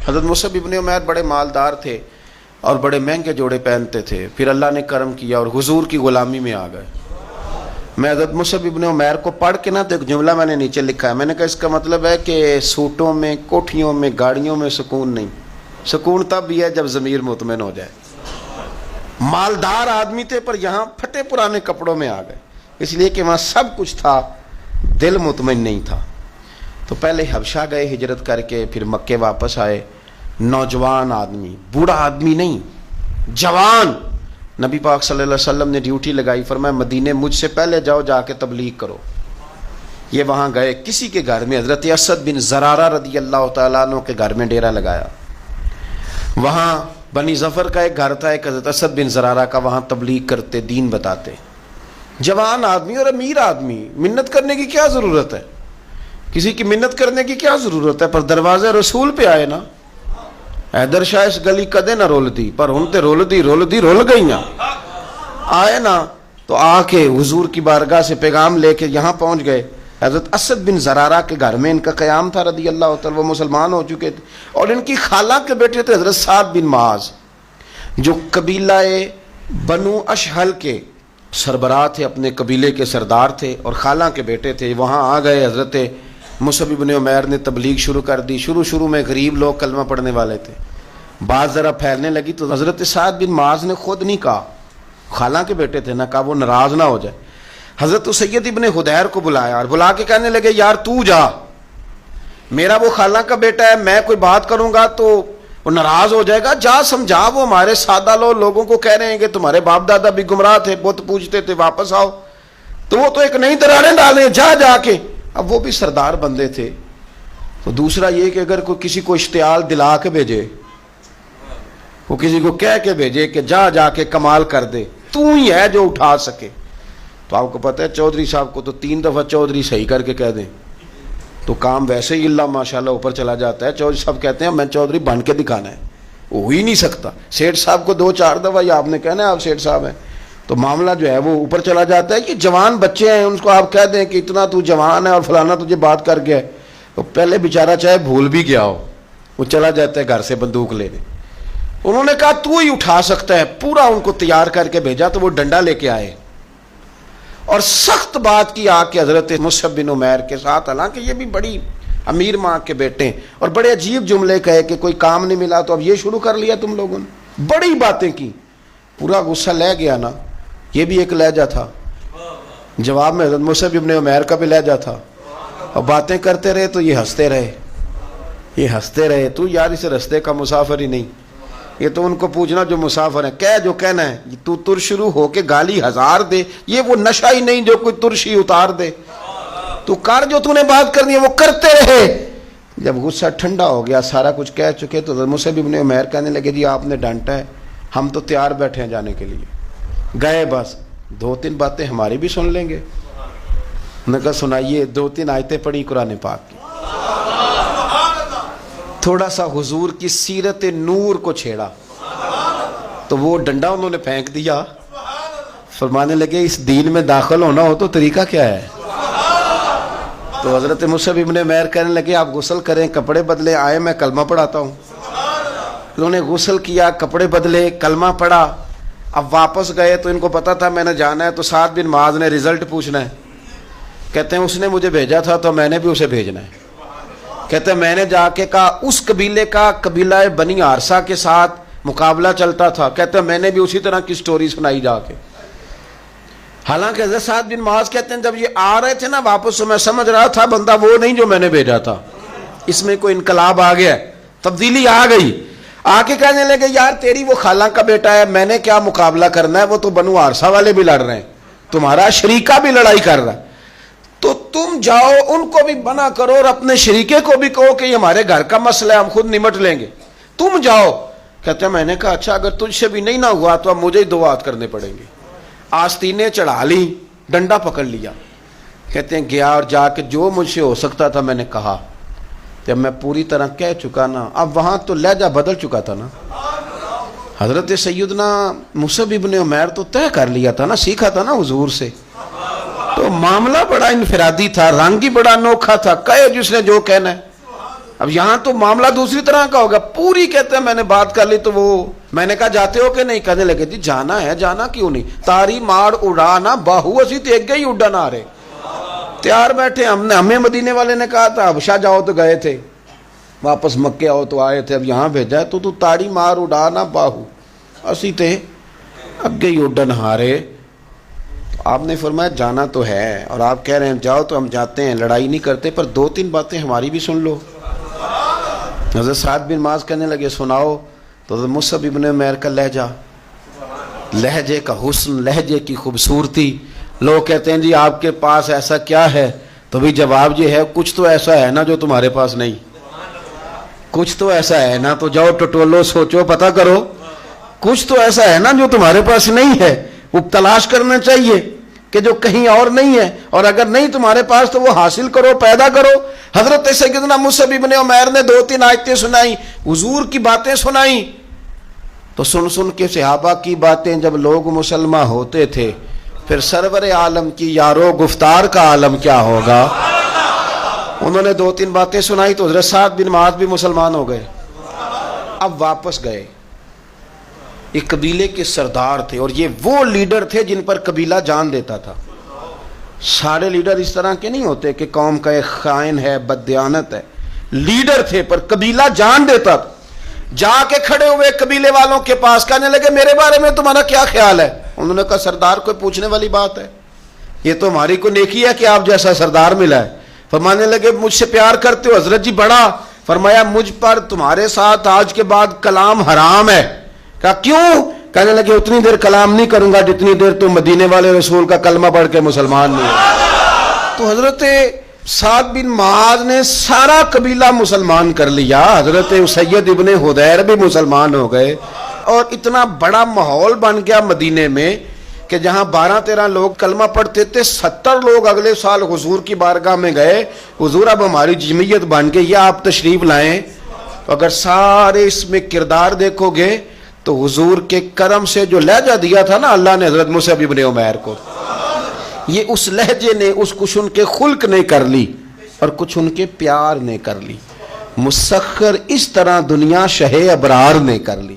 حضرت مصعب ابن عمیر بڑے مالدار تھے اور بڑے مہنگے جوڑے پہنتے تھے، پھر اللہ نے کرم کیا اور حضور کی غلامی میں آ گئے۔ میں حضرت مصعب ابن عمیر کو پڑھ کے نا تو ایک جملہ میں نے نیچے لکھا ہے، میں نے کہا اس کا مطلب ہے کہ سوٹوں میں، کوٹھیوں میں، گاڑیوں میں سکون نہیں، سکون تب بھی ہے جب ضمیر مطمئن ہو جائے۔ مالدار آدمی تھے پر یہاں پھٹے پرانے کپڑوں میں آ گئے، اس لیے کہ وہاں سب کچھ تھا، دل مطمئن نہیں تھا۔ تو پہلے حبشہ گئے ہجرت کر کے، پھر مکے واپس آئے۔ نوجوان آدمی، بوڑھا آدمی نہیں، جوان، نبی پاک صلی اللہ علیہ وسلم نے ڈیوٹی لگائی، فرمایا مدینے مجھ سے پہلے جاؤ، جا کے تبلیغ کرو۔ یہ وہاں گئے، کسی کے گھر میں، حضرت اسد بن زرارہ رضی اللہ تعالیٰ عنہ کے گھر میں ڈیرا لگایا۔ وہاں بنی ظفر کا ایک گھر تھا، ایک حضرت اسد بن زرارہ کا، وہاں تبلیغ کرتے، دین بتاتے۔ جوان آدمی اور امیر آدمی، منت کرنے کی کیا ضرورت ہے؟ کسی کی منت کرنے کی کیا ضرورت ہے؟ پر دروازے رسول پہ آئے نا، حیدر شاہ اس گلی کدے نہ رول دی، پر ہن تے رول گئیاں، آئے نا تو آ کے حضور کی بارگاہ سے پیغام لے کے یہاں پہنچ گئے۔ حضرت اسد بن زرارہ کے گھر میں ان کا قیام تھا رضی اللہ تعالیٰ، وہ مسلمان ہو چکے تھے، اور ان کی خالہ کے بیٹے تھے حضرت سعد بن معاذ، جو قبیلہ بنو اشہل کے سربراہ تھے، اپنے قبیلے کے سردار تھے، اور خالہ کے بیٹے تھے۔ وہاں آ گئے، حضرت مصعب ابن عمیر نے تبلیغ شروع کر دی۔ شروع میں غریب لوگ کلمہ پڑھنے والے تھے، بات ذرا پھیلنے لگی تو حضرت سعد بن معاذ نے خود نہیں کہا، خالہ کے بیٹے تھے، نہ کہا وہ ناراض نہ ہو جائے۔ حضرت سید ابن حدیر کو بلایا اور بلا کے کہنے لگے یار تو جا، میرا وہ خالہ کا بیٹا ہے، میں کوئی بات کروں گا تو وہ ناراض ہو جائے گا، جا سمجھا، وہ ہمارے سادہ لوگوں کو کہہ رہے ہیں کہ تمہارے باپ دادا بھی گمراہ تھے، بت پوجتے تھے، واپس آؤ، تو وہ تو ایک نئی دراڑیں ڈالیں، جا کے۔ اب وہ بھی سردار بندے تھے، تو دوسرا یہ کہ اگر کوئی کسی کو اشتعال دلا کے بھیجے، وہ کسی کو کہہ کے بھیجے کہ جا کے کمال کر دے، تو ہی ہے جو اٹھا سکے، تو آپ کو پتہ ہے چودھری صاحب کو تو 3 دفعہ چودھری صحیح کر کے کہہ دیں تو کام ویسے ہی اللہ ماشاءاللہ اوپر چلا جاتا ہے۔ چودھری صاحب کہتے ہیں میں چودھری بن کے دکھانا ہے، وہ ہو ہی نہیں سکتا۔ سیٹھ صاحب کو 2-4 دفعہ یہ آپ نے کہنا ہے آپ سیٹھ صاحب ہیں، تو معاملہ جو ہے وہ اوپر چلا جاتا ہے۔ کہ جوان بچے ہیں، ان کو آپ کہہ دیں کہ اتنا تو جوان ہے اور فلانا تجھے بات کر گیا ہے، تو پہلے بیچارہ چاہے بھول بھی گیا ہو، وہ چلا جاتا ہے گھر سے بندوق لینے۔ انہوں نے کہا تو ہی اٹھا سکتا ہے، پورا ان کو تیار کر کے بھیجا، تو وہ ڈنڈا لے کے آئے اور سخت بات کی آ کے حضرت مصعب بن عمیر کے ساتھ، حالانکہ یہ بھی بڑی امیر ماں کے بیٹے، اور بڑے عجیب جملے کہے کہ کوئی کام نہیں ملا تو اب یہ شروع کر لیا تم لوگوں نے، بڑی باتیں کی، پورا غصہ لے گیا نا۔ یہ بھی ایک لہجہ تھا، جواب میں حضرت مصعب ابن عمیر کا بھی لہجہ تھا، اور باتیں کرتے رہے تو یہ ہنستے رہے، تو یار اس رستے کا مسافر ہی نہیں، یہ تو ان کو پوچھنا جو مسافر ہیں، کہہ جو کہنا ہے، تو تر شروع ہو کے گالی 1000 دے، یہ وہ نشہ ہی نہیں جو کوئی ترشی اتار دے، تو کر جو تو نے بات کرنی ہے وہ کرتے رہے۔ جب غصہ ٹھنڈا ہو گیا، سارا کچھ کہہ چکے، تو حضرت مصعب ابن عمیر کہنے لگے جی آپ نے ڈانٹا ہے، ہم تو تیار بیٹھے ہیں جانے کے لیے، گئے بس 2-3 باتیں ہماری بھی سن لیں گے۔ انہوں نے کہا سنائیے، 2-3 آیتیں پڑھی قرآن پاک کی، تھوڑا سا حضور کی سیرت نور کو چھیڑا، تو وہ ڈنڈا انہوں نے پھینک دیا، فرمانے لگے اس دین میں داخل ہونا ہو تو طریقہ کیا ہے؟ تو حضرت مصعب ابن عمیر کہنے لگے آپ غسل کریں، کپڑے بدلے، آئے میں کلمہ پڑھاتا ہوں۔ انہوں نے غسل کیا، کپڑے بدلے، کلمہ پڑھا۔ اب واپس گئے تو ان کو پتا تھا میں نے جانا ہے، تو سعد بن معاذ نے رزلٹ پوچھنا ہے، کہتے ہیں اس نے مجھے بھیجا تھا تو میں نے بھی اسے بھیجنا ہے۔ کہتے ہیں میں نے جا کے کہا اس قبیلے کا قبیلہ بنی عارصہ کے ساتھ مقابلہ چلتا تھا، کہتے ہیں میں نے بھی اسی طرح کی سٹوری سنائی جا کے۔ حالانکہ حضرت سعد بن معاذ کہتے ہیں جب یہ آ رہے تھے نا واپس، تو میں سمجھ رہا تھا بندہ وہ نہیں جو میں نے بھیجا تھا، اس میں کوئی انقلاب آ گیا، تبدیلی آ گئی۔ آ کے کہنے لگے یار تیری وہ خالہ کا بیٹا ہے، میں نے کیا مقابلہ کرنا ہے، وہ تو بنو عارصہ والے بھی لڑ رہے ہیں، تمہارا شریکہ بھی لڑائی کر رہا ہے، تو تم جاؤ ان کو بھی منع کرو اور اپنے شریکے کو بھی کہو کہ یہ ہمارے گھر کا مسئلہ ہے، ہم خود نمٹ لیں گے، تم جاؤ۔ کہتے ہیں میں نے کہا اچھا اگر تجھ سے بھی نہیں نہ ہوا تو اب مجھے ہی 2 بات کرنے پڑیں گے۔ آستینیں چڑھا لی، ڈنڈا پکڑ لیا، کہتے ہیں گیا اور جا کے جو مجھ سے ہو سکتا تھا میں نے کہا، جب میں پوری طرح کہہ چکا نا، اب وہاں تو لہجہ بدل چکا تھا نا۔ حضرت سیدنا مصعب ابن عمیر تو طے کر لیا تھا نا، سیکھا تھا نا حضور سے، تو معاملہ بڑا انفرادی تھا، رنگ ہی بڑا انوکھا تھا، کہے جس نے جو کہنا ہے۔ اب یہاں تو معاملہ دوسری طرح کا ہوگا. پوری کہتے ہیں میں نے بات کر لی تو وہ میں نے کہا جاتے ہو کہ نہیں؟ کہنے لگے جی جانا ہے. جانا کیوں نہیں؟ تاری ماڑ اڑانا باہو اسی تو ایک گئی اڈن آ رہے تیار بیٹھے. ہمیں مدینے والے نے کہا تھا حبشہ جاؤ تو گئے تھے, واپس مکے آؤ تو آئے تھے, اب یہاں بھیجا ہے تو تاری مار اڑانا باہو اسی تے اگے ہی اڈن ہارے. آپ نے فرمایا جانا تو ہے اور آپ کہہ رہے ہیں جاؤ تو ہم جاتے ہیں, لڑائی نہیں کرتے, پر 2-3 باتیں ہماری بھی سن لو. حضرت سعد بن معاذ کہنے لگے سناؤ. تو حضرت مصعب ابن عمیر کا لہجہ, لہجے کا حسن, لہجے کی خوبصورتی. لوگ کہتے ہیں جی آپ کے پاس ایسا کیا ہے؟ تو بھی جواب یہ ہے کچھ تو ایسا ہے نا جو تمہارے پاس نہیں, کچھ تو ایسا ہے نا, تو جاؤ ٹٹولو سوچو پتہ کرو, کچھ تو ایسا ہے نا جو تمہارے پاس نہیں ہے. وہ تلاش کرنا چاہیے کہ جو کہیں اور نہیں ہے, اور اگر نہیں تمہارے پاس تو وہ حاصل کرو, پیدا کرو. حضرت سیدنا مصعب ابن عمیر نے 2-3 آیتیں سنائیں, حضور کی باتیں سنائیں. تو سن کے صحابہ کی باتیں جب لوگ مسلمان ہوتے تھے, پھر سرور عالم کی یارو گفتار کا عالم کیا ہوگا. انہوں نے 2-3 باتیں سنائی تو حضرت سعد بن معاذ بھی مسلمان ہو گئے. اب واپس گئے. ایک قبیلے کے سردار تھے, اور یہ وہ لیڈر تھے جن پر قبیلہ جان دیتا تھا. سارے لیڈر اس طرح کے نہیں ہوتے کہ قوم کا ایک خائن ہے, بددیانت ہے. لیڈر تھے پر قبیلہ جان دیتا تھا. جا کے کھڑے ہوئے قبیلے والوں کے پاس, کہنے لگے میرے بارے میں تمہارا کیا خیال ہے؟ انہوں نے کہا سردار کوئی پوچھنے والی بات ہے, یہ تو ہماری کو نیکی ہے کہ آپ جیسا سردار ملا ہے. فرمانے لگے مجھ سے پیار کرتے ہو؟ حضرت جی بڑا. فرمایا مجھ پر تمہارے ساتھ آج کے بعد کلام حرام ہے. کہا کیوں؟ کہنے لگے اتنی دیر کلام نہیں کروں گا جتنی دیر تم مدینے والے رسول کا کلمہ پڑھ کے مسلمان نہیں ہو. تو حضرت سعد بن معاذ نے سارا قبیلہ مسلمان کر لیا. حضرت سید ابن حدیر بھی مسلمان ہو گئے, اور اتنا بڑا ماحول بن گیا مدینے میں کہ جہاں 12-13 لوگ کلمہ پڑھتے تھے, 70 لوگ اگلے سال حضور کی بارگاہ میں گئے, حضور اب ہماری جمعیت بن گئی, یہ آپ تشریف لائیں. اگر سارے اس میں کردار دیکھو گے تو حضور کے کرم سے جو لہجہ دیا تھا نا اللہ نے حضرت مصعب ابن عمیر کو, یہ اس لہجے نے اس کچھ ان کے خلق نے کر لی اور کچھ ان کے پیار نے کر لی. مسخر اس طرح دنیا شہ ابرار نے کر لی.